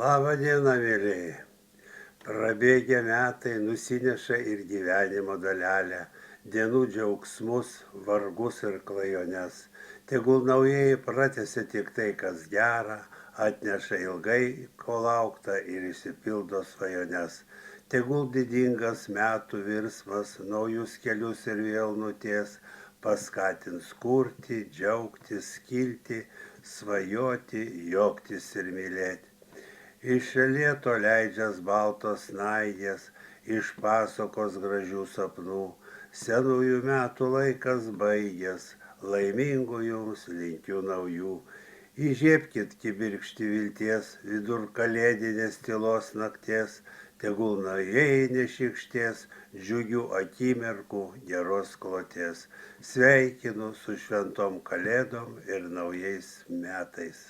Labą dieną, mielieji. Prabėgę metai nusineša ir gyvenimo dalelę, dienų džiaugsmus, vargus ir klajones. Tegul naujieji pratęsia tik tai, kas gera, atneša ilgai ko lauktą ir išsipildo svajones. Tegul didingas metų virsmas naujus kelius ir vėl nuties, paskatins kurti, džiaugtis, kilti, svajoti, juoktis ir mylėti. Iš lėto leidžias baltos snaigės, iš pasakos gražių sapnų, senųjų metų laikas baigęs, laimingų jums linkiu naujų. Įžiebkit kibirkštį vilties vidur kalėdinės tylos nakties, tegul naujieji nešykšties, džiugių akimirkų geros kloties. Sveikinu su šventom kalėdom ir naujais metais.